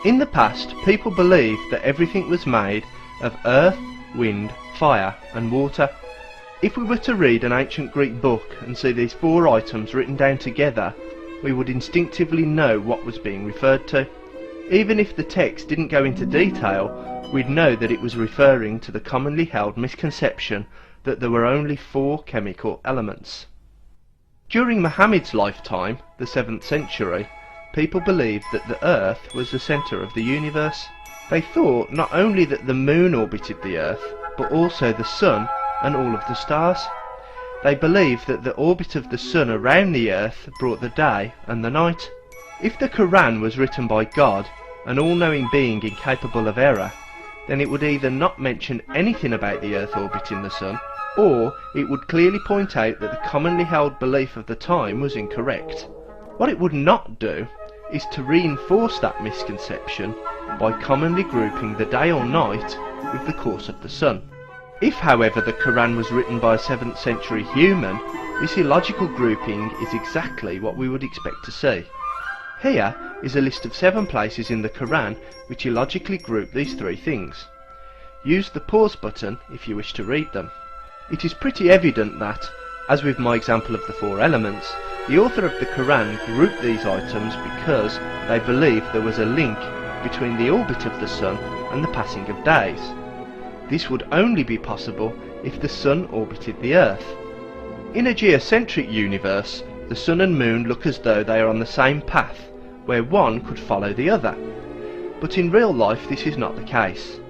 In the past, people believed that everything was made of earth, wind, fire and water. If we were to read an ancient Greek book and see these four items written down together, we would instinctively know what was being referred to. Even if the text didn't go into detail, we'd know that it was referring to the commonly held misconception that there were only four chemical elements. During Muhammad's lifetime, the 7th century, people believed that the Earth was the centre of the universe. They thought not only that the moon orbited the Earth, but also the sun and all of the stars. They believed that the orbit of the sun around the Earth brought the day and the night. If the Quran was written by God, an all-knowing being incapable of error, then it would either not mention anything about the Earth orbiting the sun, or it would clearly point out that the commonly held belief of the time was incorrect. What it would not do is to reinforce that misconception by commonly grouping the day or night with the course of the sun. If, however, the Quran was written by a 7th century human, this illogical grouping is exactly what we would expect to see. Here is a list of 7 places in the Quran which illogically group these three things. Use the pause button if you wish to read them. It is pretty evident that, as with my example of the 4 elements, the author of the Quran grouped these items because they believed there was a link between the orbit of the sun and the passing of days. This would only be possible if the sun orbited the Earth. In a geocentric universe, the sun and moon look as though they are on the same path, where one could follow the other. But in real life this is not the case.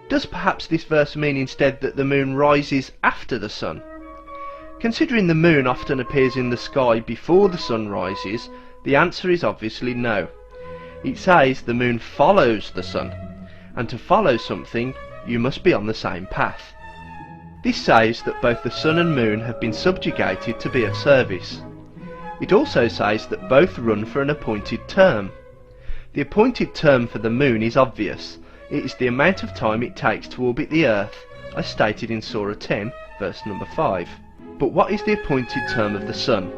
Does perhaps this verse mean instead that the moon rises after the sun? Considering the moon often appears in the sky before the sun rises, the answer is obviously no. It says the moon follows the sun, and to follow something you must be on the same path. This says that both the sun and moon have been subjugated to be of service. It also says that both run for an appointed term. The appointed term for the moon is obvious. It is the amount of time it takes to orbit the Earth, as stated in Surah 10, verse number 5. But what is the appointed term of the sun?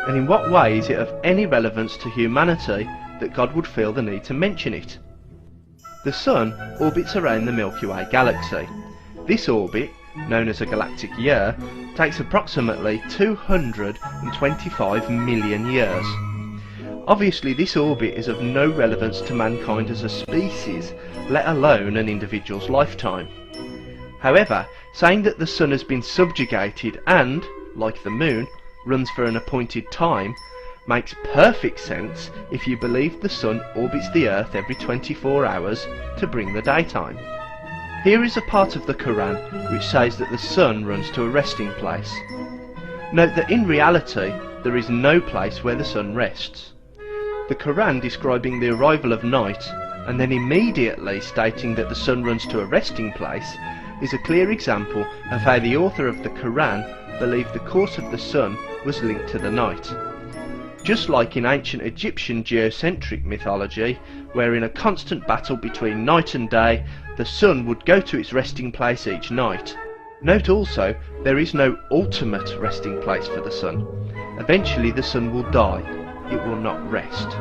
And in what way is it of any relevance to humanity that God would feel the need to mention it? The sun orbits around the Milky Way galaxy. This orbit, known as a galactic year, takes approximately 225 million years. Obviously this orbit is of no relevance to mankind as a species, let alone an individual's lifetime. However, saying that the sun has been subjugated and, like the moon, runs for an appointed time, makes perfect sense if you believe the sun orbits the Earth every 24 hours to bring the daytime. Here is a part of the Quran which says that the sun runs to a resting place. Note that in reality there is no place where the sun rests. The Quran describing the arrival of night and then immediately stating that the sun runs to a resting place is a clear example of how the author of the Quran believed the course of the sun was linked to the night. Just like in ancient Egyptian geocentric mythology, where in a constant battle between night and day, the sun would go to its resting place each night. Note also, there is no ultimate resting place for the sun. Eventually the sun will die, it will not rest.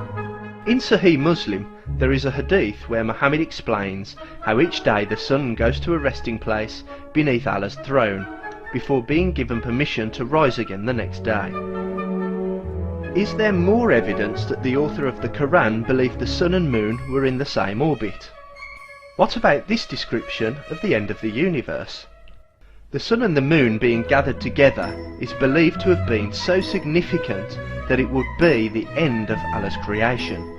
In Sahih Muslim, there is a hadith where Muhammad explains how each day the sun goes to a resting place beneath Allah's throne, before being given permission to rise again the next day. Is there more evidence that the author of the Quran believed the sun and moon were in the same orbit? What about this description of the end of the universe? The sun and the moon being gathered together is believed to have been so significant that it would be the end of Allah's creation.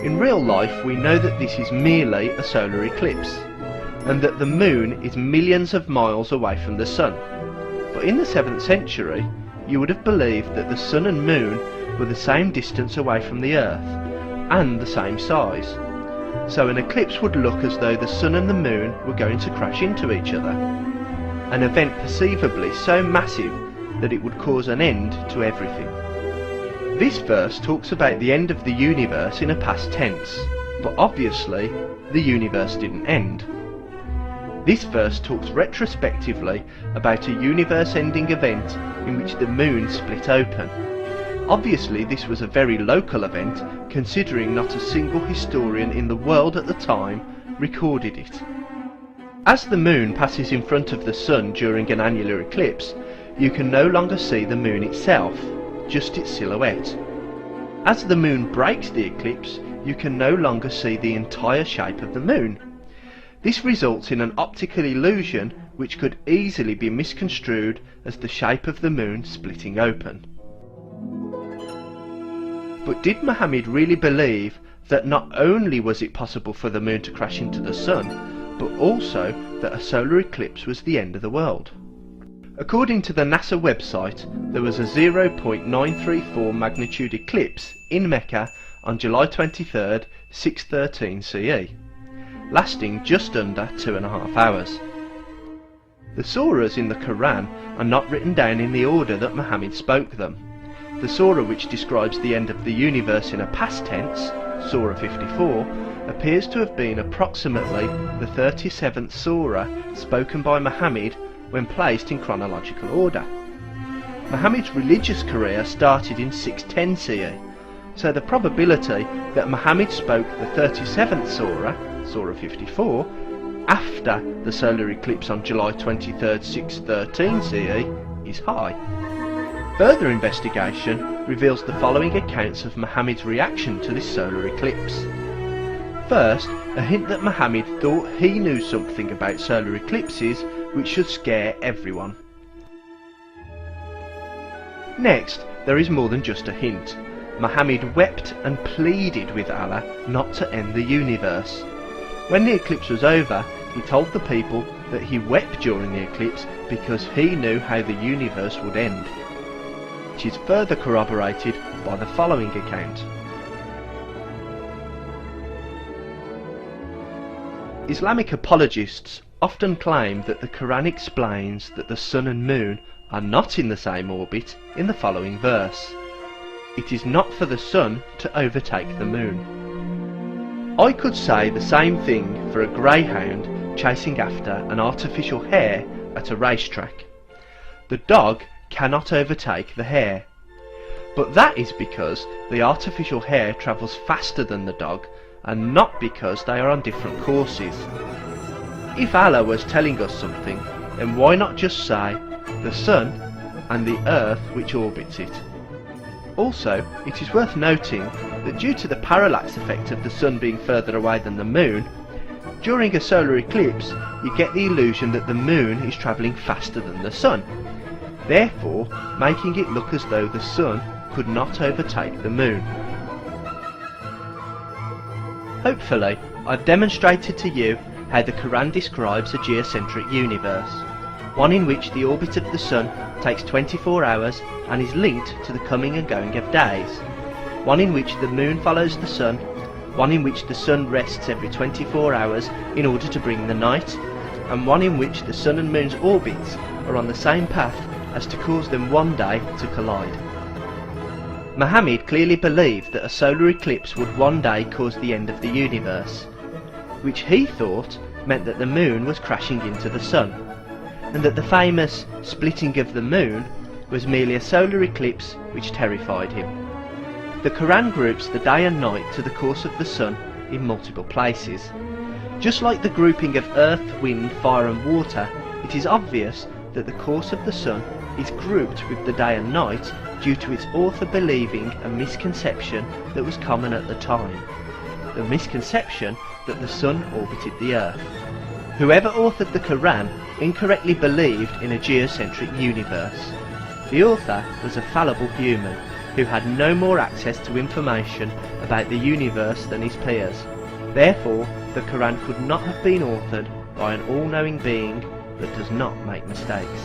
In real life we know that this is merely a solar eclipse, and that the moon is millions of miles away from the sun. But in the 7th century, you would have believed that the sun and moon were the same distance away from the Earth, and the same size. So an eclipse would look as though the sun and the moon were going to crash into each other. An event perceivably so massive that it would cause an end to everything. This verse talks about the end of the universe in a past tense, but obviously the universe didn't end. This verse talks retrospectively about a universe-ending event in which the moon split open. Obviously this was a very local event, considering not a single historian in the world at the time recorded it. As the moon passes in front of the sun during an annular eclipse, you can no longer see the moon itself, just its silhouette. As the moon breaks the eclipse, you can no longer see the entire shape of the moon. This results in an optical illusion which could easily be misconstrued as the shape of the moon splitting open. But did Muhammad really believe that not only was it possible for the moon to crash into the sun, but also that a solar eclipse was the end of the world? According to the NASA website, there was a 0.934 magnitude eclipse in Mecca on July 23rd, 613 CE, lasting just under 2.5 hours. The surahs in the Quran are not written down in the order that Muhammad spoke them. The surah which describes the end of the universe in a past tense, Surah 54, appears to have been approximately the 37th surah spoken by Muhammad when placed in chronological order. Muhammad's religious career started in 610 CE, so the probability that Muhammad spoke the 37th surah, Surah 54, after the solar eclipse on July 23rd, 613 CE is high. Further investigation reveals the following accounts of Muhammad's reaction to this solar eclipse. First, a hint that Muhammad thought he knew something about solar eclipses which should scare everyone. Next, there is more than just a hint. Muhammad wept and pleaded with Allah not to end the universe. When the eclipse was over, he told the people that he wept during the eclipse because he knew how the universe would end, which is further corroborated by the following account. Islamic apologists often claim that the Quran explains that the sun and moon are not in the same orbit in the following verse. It is not for the sun to overtake the moon. I could say the same thing for a greyhound chasing after an artificial hare at a racetrack. The dog cannot overtake the hare. But that is because the artificial hare travels faster than the dog, and not because they are on different courses. If Allah was telling us something, then why not just say the sun and the earth which orbits it? Also, it is worth noting that due to the parallax effect of the sun being further away than the moon, during a solar eclipse you get the illusion that the moon is travelling faster than the sun, therefore making it look as though the sun could not overtake the moon. Hopefully, I've demonstrated to you how the Quran describes a geocentric universe, one in which the orbit of the sun takes 24 hours and is linked to the coming and going of days, one in which the moon follows the sun, one in which the sun rests every 24 hours in order to bring the night, and one in which the sun and moon's orbits are on the same path as to cause them one day to collide. Muhammad clearly believed that a solar eclipse would one day cause the end of the universe, which he thought meant that the moon was crashing into the sun, and that the famous splitting of the moon was merely a solar eclipse which terrified him. The Quran groups the day and night to the course of the sun in multiple places. Just like the grouping of earth, wind, fire and water, it is obvious that the course of the sun is grouped with the day and night due to its author believing a misconception that was common at the time, the misconception that the sun orbited the earth. Whoever authored the Quran incorrectly believed in a geocentric universe. The author was a fallible human who had no more access to information about the universe than his peers. Therefore, the Quran could not have been authored by an all-knowing being that does not make mistakes.